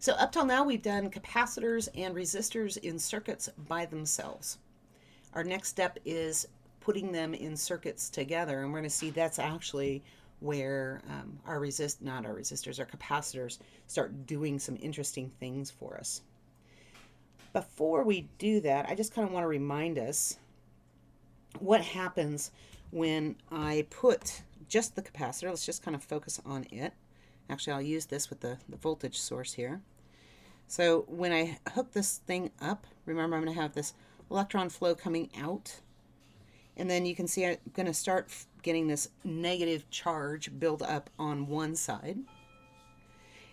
So up till now, we've done capacitors and resistors in circuits by themselves. Our next step is putting them in circuits together, and we're going to see that's actually where not our resistors, our capacitors start doing some interesting things for us. Before we do that, I just kind of want to remind us what happens when I put just the capacitor. Let's just kind of focus on it. Actually, I'll use this with the voltage source here. So when I hook this thing up, remember I'm going to have this electron flow coming out. And then you can see I'm going to start getting this negative charge build up on one side.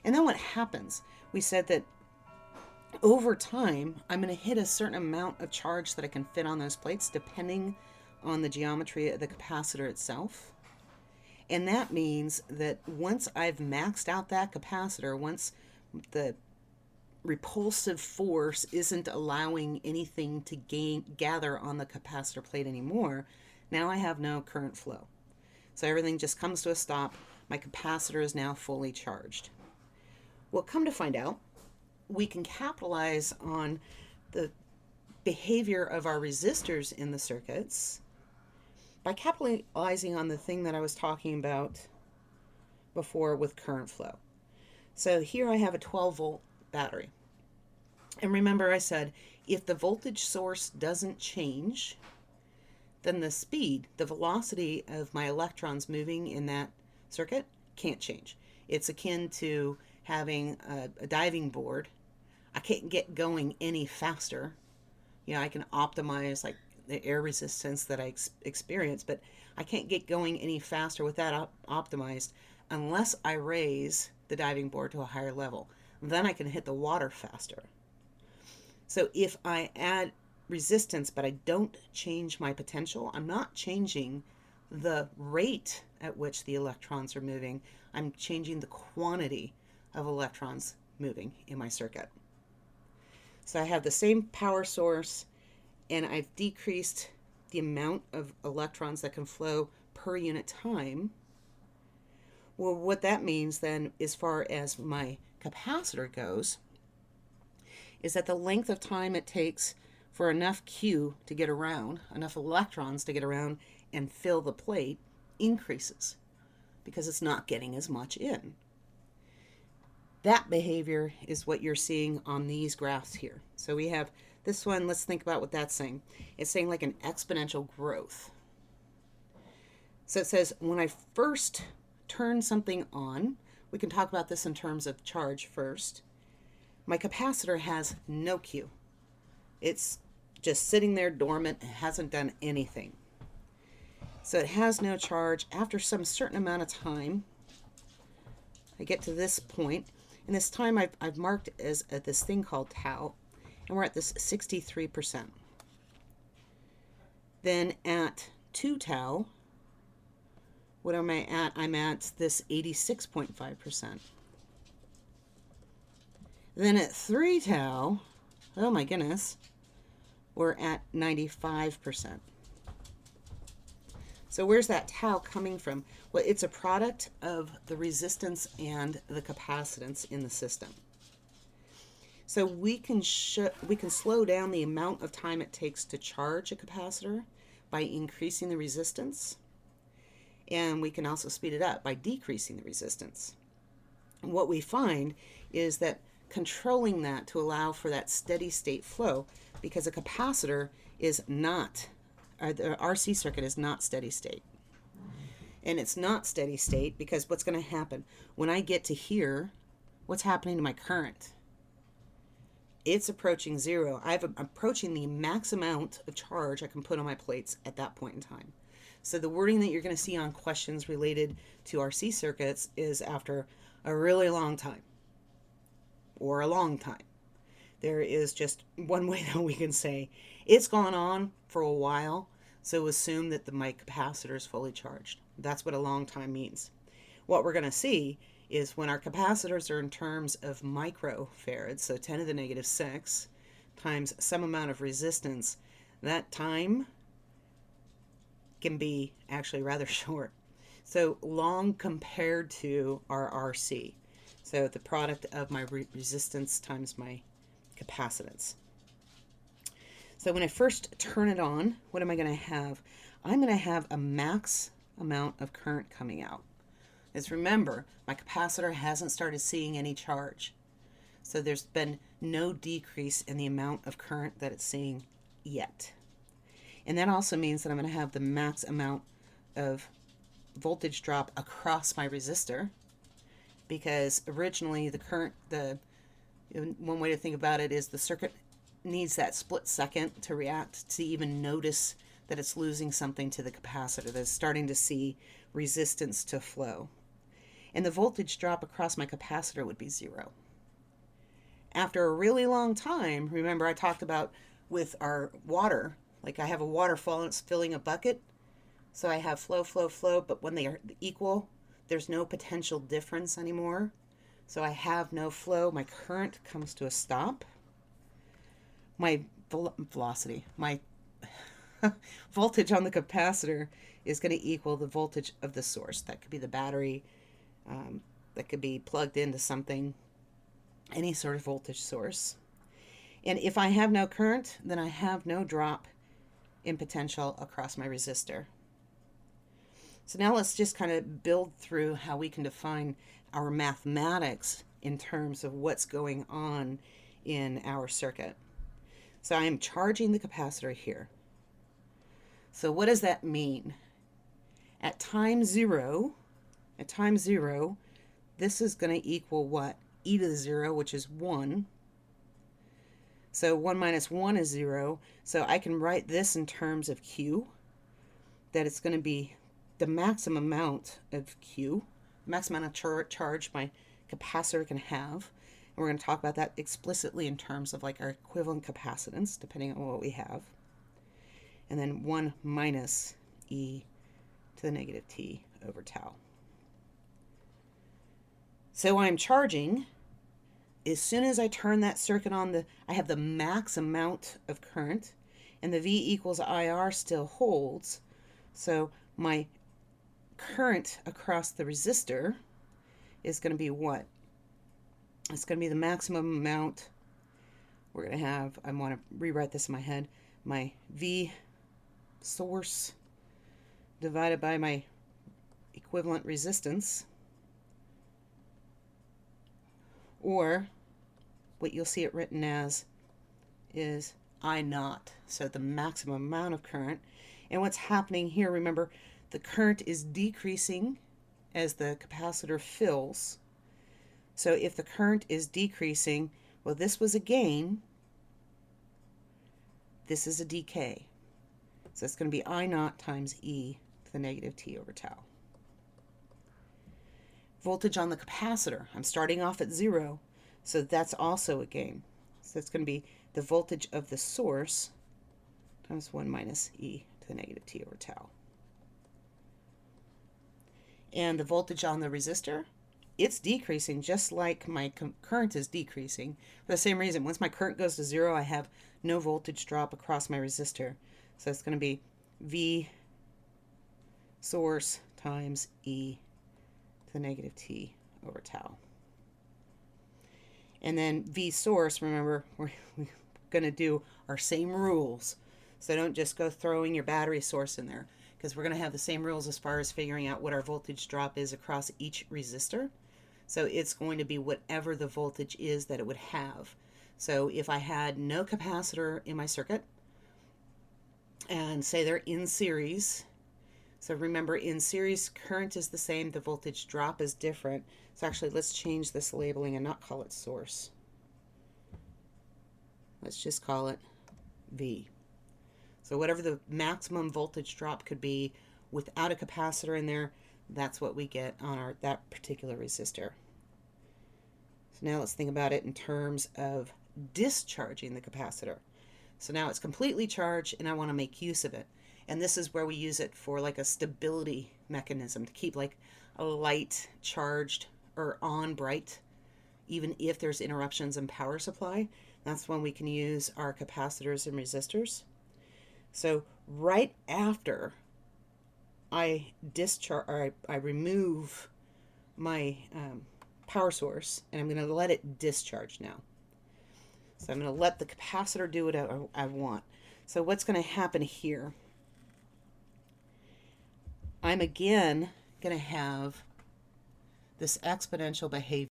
And then what happens? We said that over time, I'm going to hit a certain amount of charge that I can fit on those plates depending on the geometry of the capacitor itself. And that means that once I've maxed out that capacitor, once the repulsive force isn't allowing anything to gather on the capacitor plate anymore, now I have no current flow. So everything just comes to a stop. My capacitor is now fully charged. Well, come to find out, we can capitalize on the behavior of our resistors in the circuits by capitalizing on the thing that I was talking about before with current flow. So here I have a 12-volt battery. And remember I said, if the voltage source doesn't change, then the speed, the velocity of my electrons moving in that circuit can't change. It's akin to having a diving board. I can't get going any faster. I can optimize like the air resistance that I experience, but I can't get going any faster with that optimized unless I raise the diving board to a higher level. Then I can hit the water faster. So if I add resistance, but I don't change my potential, I'm not changing the rate at which the electrons are moving. I'm changing the quantity of electrons moving in my circuit. So I have the same power source, and I've decreased the amount of electrons that can flow per unit time. Well, what that means then, as far as my capacitor goes, is that the length of time it takes for enough Q to get around, enough electrons to get around and fill the plate, increases because it's not getting as much in. That behavior is what you're seeing on these graphs here. So we have this one, let's think about what that's saying. It's saying like an exponential growth. So it says when I first turn something on, we can talk about this in terms of charge first. My capacitor has no Q. It's just sitting there dormant, it hasn't done anything. So it has no charge. After some certain amount of time, I get to this point, and this time I've marked as at this thing called tau, and we're at this 63%. Then at 2 tau, what am I at? I'm at this 86.5%. Then at 3 tau, oh my goodness, we're at 95%. So where's that tau coming from? Well, it's a product of the resistance and the capacitance in the system. So we can slow down the amount of time it takes to charge a capacitor by increasing the resistance, and we can also speed it up by decreasing the resistance. And what we find is that controlling that to allow for that steady state flow, because a capacitor is not, the RC circuit is not steady state. And it's not steady state because what's going to happen when I get to here, what's happening to my current? It's approaching zero. I'm approaching the max amount of charge I can put on my plates at that point in time. So the wording that you're going to see on questions related to RC circuits is after a really long time or a long time. There is just one way that we can say it's gone on for a while, so assume that my capacitor is fully charged. That's what a long time means. What we're going to see is when our capacitors are in terms of microfarads, so 10 to the negative 6 times some amount of resistance, that time can be actually rather short. So long compared to our RC. So the product of my resistance times my capacitance. So when I first turn it on, what am I going to have? I'm going to have a max amount of current coming out. As remember, my capacitor hasn't started seeing any charge. So there's been no decrease in the amount of current that it's seeing yet. And that also means that I'm going to have the max amount of voltage drop across my resistor, because originally one way to think about it is the circuit needs that split second to react to even notice that it's losing something to the capacitor, that it's starting to see resistance to flow. And the voltage drop across my capacitor would be 0. After a really long time, remember I talked about with our water, like I have a waterfall and it's filling a bucket. So I have flow, flow, flow, but when they are equal, there's no potential difference anymore. So I have no flow. My current comes to a stop. My velocity, my voltage on the capacitor is going to equal the voltage of the source. That could be the battery, that could be plugged into something, any sort of voltage source. And if I have no current, then I have no drop in potential across my resistor. So now let's just kind of build through how we can define our mathematics in terms of what's going on in our circuit. So I am charging the capacitor here. So what does that mean? At time zero, this is going to equal what? E to the 0, which is 1. So 1 minus 1 is 0. So I can write this in terms of Q, that it's going to be the maximum amount of Q, maximum amount of charge my capacitor can have. And we're going to talk about that explicitly in terms of like our equivalent capacitance, depending on what we have. And then 1 minus e to the negative t over tau. So I'm charging. As soon as I turn that circuit on, I have the max amount of current, and the V equals IR still holds. So my current across the resistor is going to be what? It's going to be the maximum amount. We're going to have, I want to rewrite this in my head, my V source divided by my equivalent resistance, or what you'll see it written as is I naught, so the maximum amount of current. And what's happening here, remember, the current is decreasing as the capacitor fills. So if the current is decreasing, well, this was a gain, this is a decay. So it's going to be I naught times e to the negative t over tau. Voltage on the capacitor, I'm starting off at 0, so that's also a gain. So it's going to be the voltage of the source times 1 minus e to the negative t over tau. And the voltage on the resistor, it's decreasing just like my current is decreasing. For the same reason, once my current goes to 0, I have no voltage drop across my resistor. So it's going to be V source times e to the negative t over tau. And then V source, remember, we're going to do our same rules. So don't just go throwing your battery source in there, because we're going to have the same rules as far as figuring out what our voltage drop is across each resistor. So it's going to be whatever the voltage is that it would have. So if I had no capacitor in my circuit, and say they're in series, so remember, in series, current is the same, the voltage drop is different. So actually, let's change this labeling and not call it source. Let's just call it V. So whatever the maximum voltage drop could be without a capacitor in there, that's what we get on that particular resistor. So now let's think about it in terms of discharging the capacitor. So now it's completely charged and I want to make use of it. And this is where we use it for like a stability mechanism to keep like a light charged or on bright, even if there's interruptions in power supply. That's when we can use our capacitors and resistors. So right after I discharge, or I remove my power source, and I'm going to let it discharge now. So I'm going to let the capacitor do what I want. So what's going to happen here? I'm again going to have this exponential behavior.